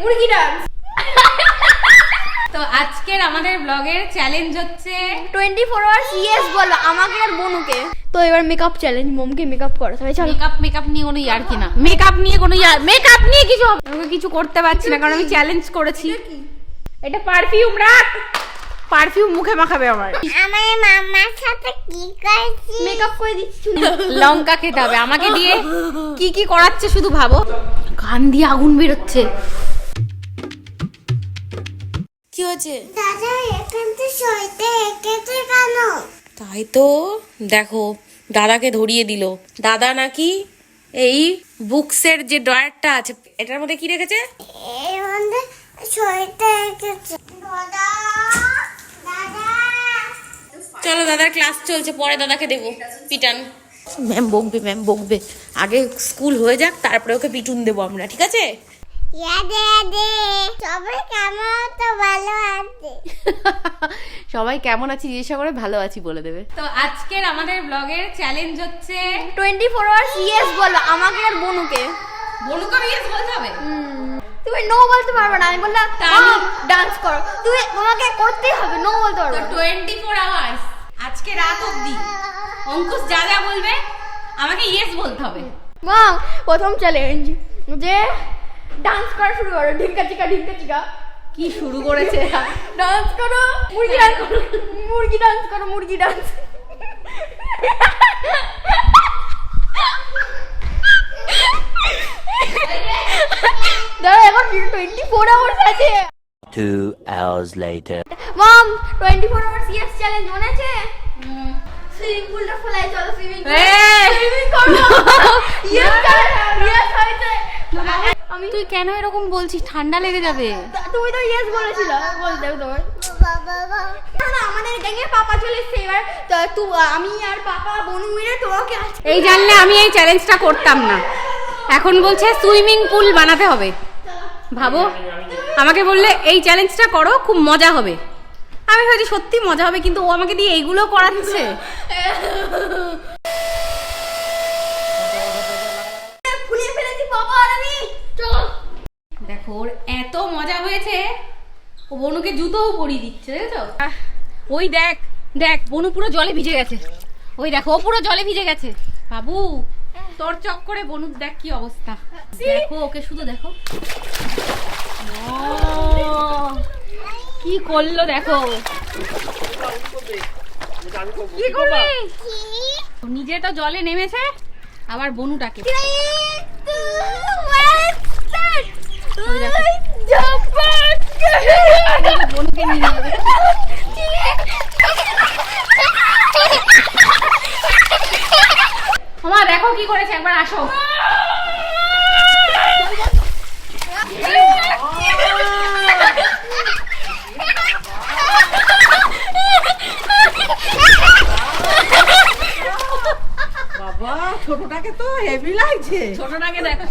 মুরগি ডান্স। তো আজকের আমাদের ব্লগের চ্যালেঞ্জ হচ্ছে 24 আওয়ার্স ইয়েস বলো আমাকে আর বনুকে। তো এবার মেকআপ চ্যালেঞ্জ, মমকে মেকআপ করো সবাই। চলো মেকআপ নিয়ে কোনো ইয়ার কি না, মেকআপ নিয়ে কিছু আমাকে কিছু করতে পারছি না, কারণ আমি চ্যালেঞ্জ করেছি। এটা পারফিউম, রাখ পারফিউম মুখে মাখাবে। আমার মামার সাথে কি করছিস? মেকআপ করে দিচ্ছি। লঙ্কা খেতে হবে আমাকে দিয়ে। কি কি করাচ্ছে শুধু ভাবো, কান দিয়ে আগুন বেরোচ্ছে। কি হয়েছে দাদা এখান থেকে সইতে এঁকেছে কেন? তাই তো দেখো, দাদাকে ধরিয়ে দিল। দাদা নাকি এই বুকসের যে ড্রয়ারটা আছে এটার মধ্যে কি রেখেছে, এর মধ্যে সইতে এঁকেছে। দাদা দাদা চলো দাদার ক্লাস চলছে, পরে দাদাকে দেবো পিটান। ম্যাম বকবে, আগে স্কুল হয়ে যাক তারপরে ওকে পিটুন দেবো আমরা, ঠিক আছে? সবাই কেমন? তো ভালো আছে। সবাই কেমন আছি জিজ্ঞাসা করে ভালো আছি বলে দেবে। তো আজকের আমাদের ব্লগের চ্যালেঞ্জ হচ্ছে 24 আওয়ার্স ইয়েস বলো আমাকে আর বনুকে। বনুকে ইয়েস বলতে হবে। তুমি নো বলতে পারবে না। আমি বললাম ডান্স করো, তুমি তোমাকে করতেই হবে, নো বলতে পারবে তো না। 24 আওয়ার্স আজকে রাত অবধি অঙ্কুশ যা যা বলবে আমাকে ইয়েস বলতে হবে। মা প্রথম চ্যালেঞ্জ যে ডান্স করা শুরু করো। ঢিঙ্কা চিকা কি শুরু করেছে? ডান্স করো, মুরগি ডান্স করো, মুরগি ডান্স। দাঁড়া এখন 24 আওয়ার্স আছে। 2 hours later. মম 24 আওয়ার্স ইয়েস চ্যালেঞ্জ মনে আছে? সুইমিং পুলটা ফলাই, চলো সুইমিং করো। ইয়েস হয়েছে। আমি তুই কেন এরকম বলছিস? ঠান্ডা লেগে যাবে। তুমি তো ইয়েস বলেছিলে বলতে তোমার। না আমাদের গ্যাংয়ে পাপা চলে এসেছে এবার। তো আমি আর পাপা বনু মিলে তোমাকে এই জানলে আমি এই চ্যালেঞ্জটা করতাম না। এখন বলছে সুইমিং পুল বানাতে হবে। ভাবো, আমাকে বললে এই চ্যালেঞ্জটা করো, খুব মজা হবে। আমি ভাবছি সত্যি মজা হবে, কিন্তু ও আমাকে দিয়ে এইগুলো করাচ্ছে। ফুলিয়ে ফেলেছি পাপা আর আমি। চলো দেখো ওর এত মজা হয়েছে, ও বনুকে জুতোও পরিয়ে দিচ্ছে, দেখেছো? ওই দেখ দেখ, বনু পুরো জলে ভিজে গেছে। ওই দেখো ও পুরো জলে ভিজে গেছে। বাবু তোর চক্করে বনুর দেখ কি অবস্থা। দেখো ওকে শুধু দেখো, কি করলো দেখো। কি করবে? নিজে তো জলে নেমেছে, আবার বনুটাকে। ওই দেখো বনুকে নিয়ে যাবে। মা দেখো কি করেছে, একবার আসো। বাবা ছোটটাকে তো হেভি লাগছে। ছোটটাকে দেখো,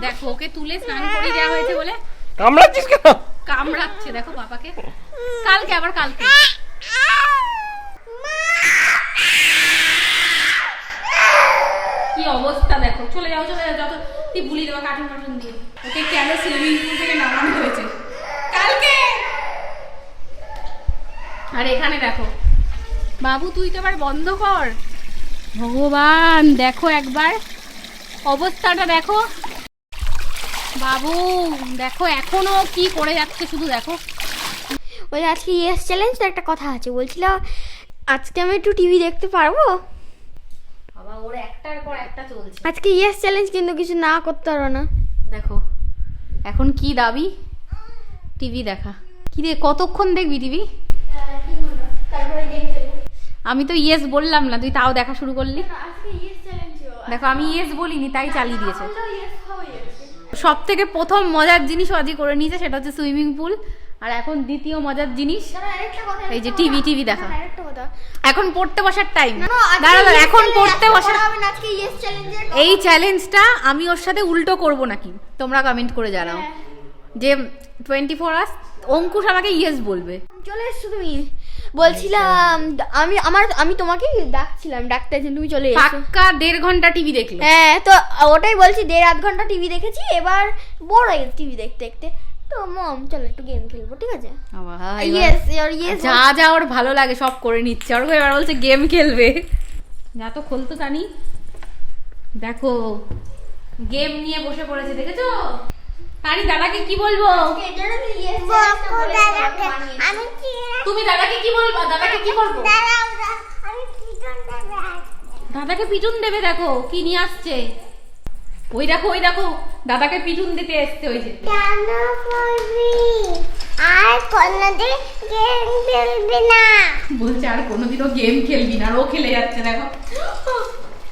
দেখো ওকে তুলে স্নান করে দেওয়া হয়েছে বলে কামড়াচ্ছিস কেন? কামড়াচ্ছে দেখো পাপাকে। কালকে আবার কালকে কি অবস্থা দেখো। চলে যাও যত তুই ভুলি দেওয়া কার্টুন দিয়ে। ওকে কেন সুইমিং পুল থেকে নামানো হয়েছে কালকে। আর এখানে দেখো বাবু, তুই তো এবার বন্ধ কর। ভগবান দেখো একবার অবস্থাটা দেখো। বাবু দেখো এখনো কি করে যাচ্ছে, শুধু দেখো। ওই আজকে ইয়েস চ্যালেঞ্জ তো একটা কথা আছে, বলছিল আজকে আমি একটু টিভি দেখতে পারবো। বাবা ওর একটার পর একটা চলছে। আজকে ইয়েস চ্যালেঞ্জ কিন্তু কিছু না করতে পারবো না। দেখো এখন কি দাবি, টিভি দেখা। কি রে কতক্ষণ দেখবি টিভি? আমি তো ইয়েস বললাম না, তুই তাও দেখা শুরু করলি। দেখো আমি ইয়েস বলিনি, তাই চালিয়ে দিয়েছে। সব থেকে প্রথম মজার জিনিস আজই করে নিয়েছে, সেটা হচ্ছে সুইমিং পুল। আর এখন দ্বিতীয় মজার জিনিস এই যে টিভি দেখা। এখন পড়তে বসার টাইম। দাঁড়া এখন পড়তে বসার। এই চ্যালেঞ্জটা আমি ওর সাথে উল্টো করব নাকি তোমরা কমেন্ট করে জানাও। যে 24 আওয়ার্স অঙ্কুশ আমাকে ইয়েস বলবে। চলে এসছো তুমি, বলছিলাম আমি তোমাকে ডাকছিলাম, ডাকতে তুমি চলে এসো। পাক্কা 1.5 ঘন্টা টিভি দেখলো। হ্যাঁ তো ওটাই বলছি, 1.5 ঘন্টা টিভি দেখেছি, এবার বোর হয়ে গেছে টিভি দেখতে দেখতে। তো মম চলো একটু গেম খেলবো, ঠিক আছে? ইয়েস যা যা ওর ভালো লাগে সব করে নিচ্ছে, ওর এবার বলছে গেম খেলবে। যা তো খুলতো জানি, দেখো গেম নিয়ে বসে পড়েছে, দেখেছো? তারি দাদাকে কি বলবো? তুমি দাদাকে কি বলবো? দাদাকে কি বলবো? দাদাকে পিটুন দেবে, দেখো কি নিয়ে আসছে। ওই দেখো ওই দেখো, দাদাকে পিটুন দিতে এসছে। ওই যে আর কোনদিন গেম খেলবি না বলছে আর কোনোদিনও গেম খেলবি না, আর ও খেলে যাচ্ছে দেখো।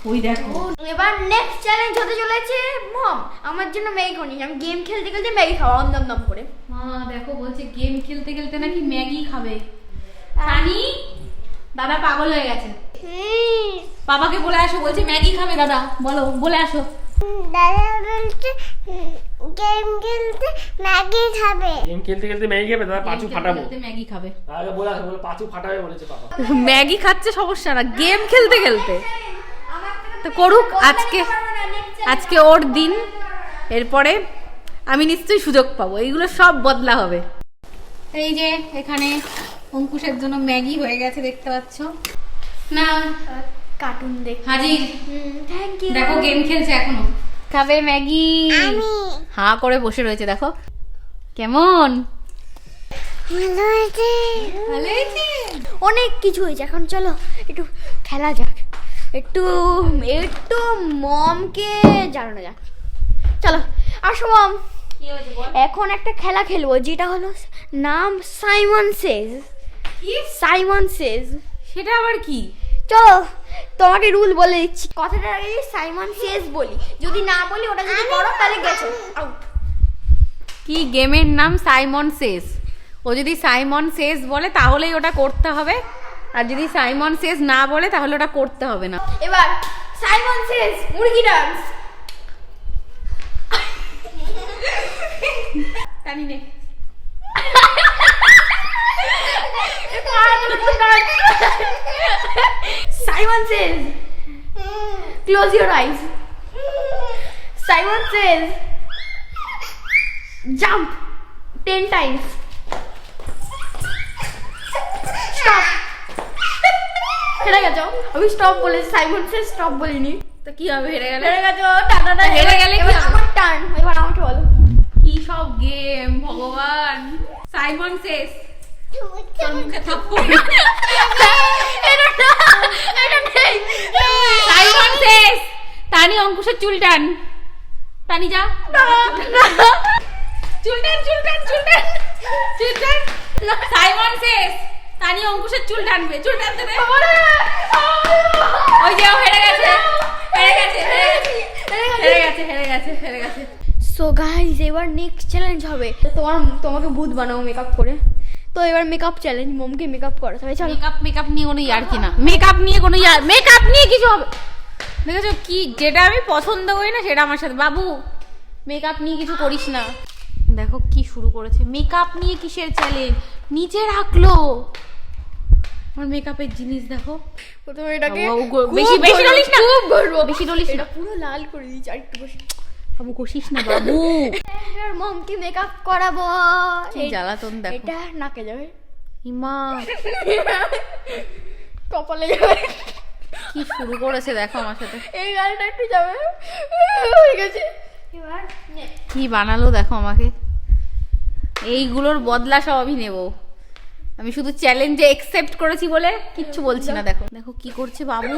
ওই দেখো এবার নেক্সট চ্যালেঞ্জ হতে চলেছে মম আমার জন্য ম্যাগি করি, আমি গেম খেলতে খেলতে ম্যাগি খাওয়া দম দম করে। মা দেখো বলছে গেম খেলতে খেলতে নাকি ম্যাগি খাবে। সানি দাদা পাগল হয়ে গেছে, বাবাকে বলে আসো, বলছে ম্যাগি খাবে দাদা, বলো বলে আসো। দাদা বলছে গেম খেলতে ম্যাগি খাবে। গেম খেলতে খেলতে ম্যাগি খাবে, দাদা পাঁচু ফাটাবো। ম্যাগি খাবে, আগে বলে আসো, বলে পাঁচু ফাটাবে বলেছে বাবা। ম্যাগি খাচ্ছে সমস্যা না, গেম খেলতে খেলতে তো করুক। আজকে ওর দিন, এরপরে আমি নিশ্চয়ই সুযোগ পাবো, এইগুলো সব বদলা হবে। এই যে এখানে অঙ্কুশের জন্য ম্যাগি হয়ে গেছে, দেখতে পাচ্ছ না? কার্টুন দেখ হাজির। Thank you. দেখো গেম খেলছে এখনো, খাবে ম্যাগি, হাঁ করে বসে রয়েছে। দেখো কেমন ভালো হয়েছে। ভালো হয়েছে। অনেক কিছু হয়েছে, এখন চলো একটু খেলা যাক, একটু একটু মমকে জানানো যাক। চলো আসো মম, এখন একটা খেলা খেলবো যেটা হলো নাম সাইমন সেজ। সাইমন সেজ সেটা আবার কি? চলো তোমাকে রুল বলে দিচ্ছি, কথাটা আগে সাইমন সেজ বলি, যদি না বলি ওটা যদি করো তাহলে গেছো আউট। কি গেমের নাম সাইমন সেজ? ও যদি সাইমন সেজ বলে তাহলেই ওটা করতে হবে, আর যদি সাইমন সেজ না বলে তাহলে ওটা করতে হবে না। এবার সাইমন সেজ মুরগি ডান্স। জানি নে Simon says, close your eyes. Simon says, jump 10 times. Stop. হেরে গেছো, আমি স্টপ বলেছি, সাইমন সেজ স্টপ বলিনি। তো কি হবে? হেরে গেলে? হেরে গেছো, টাটা। হেরে গেলে কি এবার হবে? আমার টার্ন, এবার আমাকে বলো। কি সব গেম ভগবান। সাইমন সেজ তোর মুখে থাপ্পড়। সাইমন সেজ তানি অঙ্কুশের চুল টান। তানি যা চুল টান চুল টান চুল টান চুল টান। সাইমন সেজ তানি অঙ্কুশের চুল টানবে, চুল টানতে দে। ওই যে ও হেরে গেছে, হেরে গেছে, হেরে গেছে, হেরে গেছে, হেরে গেছে। সো গাইস এবার নেক্সট চ্যালেঞ্জ হবে, তোমাকে ভূত বানাবো মেকআপ করে। তো এবার মেকআপ চ্যালেঞ্জ, মমকে মেকআপ করাতে হবে। চলো মেকআপ নিয়ে কোনো ইয়ার কি না, মেকআপ নিয়ে কিছু হবে। দেখেছো কি, যেটা আমি পছন্দ করি না সেটা আমার সাথে। বাবু মেকআপ নিয়ে কিছু করিস না। দেখো কি শুরু করেছে, মেকআপ নিয়ে কিসের চ্যালেঞ্জ, নিচে রাখলো আমার মেকআপের জিনিস। দেখো প্রথমে এটাকে বেশি বেশি ডলিস না, খুব ঘষবো, বেশি ডলিস না, এটা পুরো লাল করে দিয়েছি, আরেকটু বসে। বাবু কষিস না বাবু। এবার মমকে মেকআপ করাবো। কি জ্বালাতন দেখো। এটা নাকে যাবে, ইমা কপালে যাবে, কি শুরু করেছে দেখো আমার সাথে। এই গালটা একটু যাবে, হয়ে গেছে। এবার কি বানালো দেখো আমাকে, এইগুলোর বদলা সব আমি নেব। আমি শুধু চ্যালেঞ্জে একসেপ্ট করেছি বলে কিচ্ছু বলছি না। দেখো দেখো কি করছে বাবু,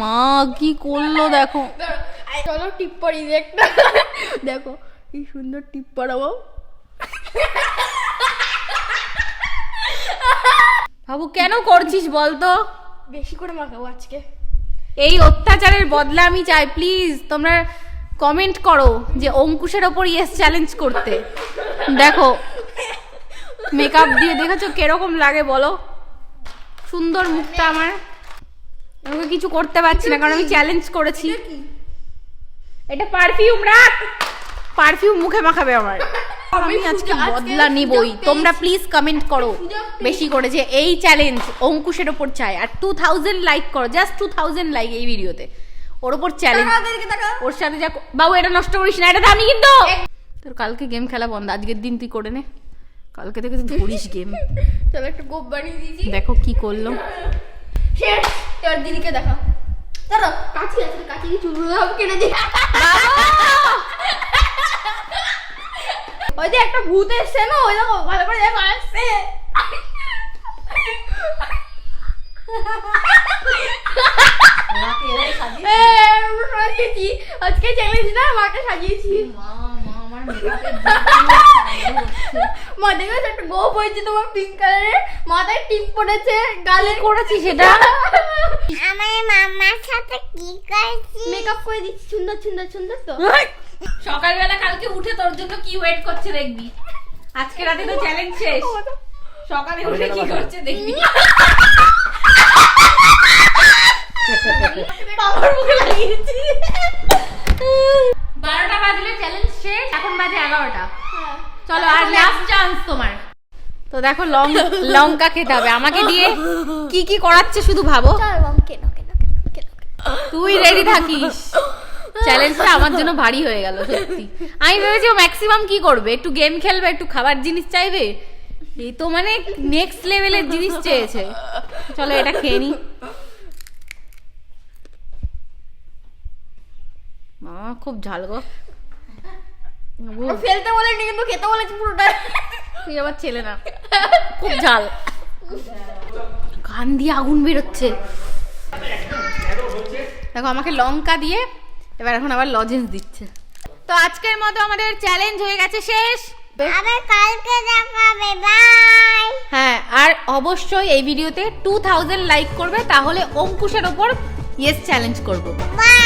মা কি করলো দেখো। চলো টিপ পরি একটা, দেখো কি সুন্দর টিপ পরাবো। বাবু কেন করছিস বলতো? বেশি করে মাখাবো আজকে। এই অত্যাচারের বদলা আমি চাই। প্লিজ তোমরা কমেন্ট করো যে অঙ্কুশের ওপর ইয়েস চ্যালেঞ্জ করতে। দেখো মেকআপ দিয়ে দেখেছো কিরকম লাগে বলো, সুন্দর মুখটা আমার। আমাকে কিছু করতে পারছি না কারণ আমি চ্যালেঞ্জ করেছি। এটা পারফিউম রাখ, পারফিউম মুখে মাখাবে আমার। আমি আজকে বদলা নিবই। তোমরা প্লিজ কমেন্ট করো বেশি করে যে এই চ্যালেঞ্জ অঙ্কুশের ওপর চাই, আর 2000 লাইক করো, জাস্ট 2000 লাইক এই ভিডিওতে, ওর ওপর চ্যালেঞ্জ। ওর সাথে যা বাবু এটা নষ্ট করিস না, এটা দামি কিন্তু। তোর কালকে গেম খেলা বন্ধ, আজকের দিন তুই করে নে, কালকে থেকে তুই ধরিস গেম। চলো একটা গোপ বানিয়ে দিয়েছি। দেখো কি করলো। শেষ। এবার দিদিকে দেখা। দাঁড়াও, কাচি আছে, কাচি দিয়ে চুলগুলো সব কেটে দিই। ওই যে একটা ভূত এসছে না, ওই দেখো ভালো করে দেখো আসছে। সাজিয়েছি আজকে চ্যালেঞ্জ না, মাকে সাজিয়েছি। মা দেখো একটা গোপ হয়েছে তোমার পিঙ্ক কালারের, মাথায় টিপ পড়েছে, গালে করেছি সেটা। আমার মামার সাথে কি করছি? মেকআপ করে দিচ্ছি, সুন্দর সুন্দর সুন্দর তো। সকালবেলা কালকে উঠে তোর জন্য কি ওয়েট করছে দেখবি, আজকে রাতে তো চ্যালেঞ্জ শেষ, সকালে উঠে কি করছে দেখবি। বাবার মুখে লাগিয়েছি। 12টা বাজলে চ্যালেঞ্জ শেষ, এখন বাজে 11টা। চলো আর লাস্ট চান্স তোমার। তো দেখো লঙ্কা খেতে হবে, আমাকে দিয়ে কি কি করাচ্ছে শুধু ভাবো। চল বাম কেনো কেনো কেনো কেনো। তুই রেডি থাকিস। চ্যালেঞ্জটা আমার জন্য ভারী হয়ে গেল সত্যি। আমি ভেবেছি ও ম্যাক্সিমাম কি করবে, একটু গেম খেলবে, একটু খাবার জিনিস চাইবে, এই তো মানে নেক্সট লেভেলের জিনিস চেয়েছে। চলো এটা খেয়ে নি। খুব ঝাল গো। ফেলতে বলেনি কিন্তু খেতে বলেছি পুরোটা। তুই আবার ছেলে না, খুব ঝাল, কান দিয়ে আগুন বেরোচ্ছে। দেখো আমাকে লঙ্কা দিয়ে এবার এখন আবার লজেন্স দিচ্ছে। তো আজকের মতো আমাদের চ্যালেঞ্জ হয়ে গেছে শেষ। আবার কালকে দেখা হবে, বাই। হ্যাঁ, আর অবশ্যই এই ভিডিওতে 2000 লাইক করবে, তাহলে অঙ্কুশের ওপর ইয়েস চ্যালেঞ্জ করবো। বাই।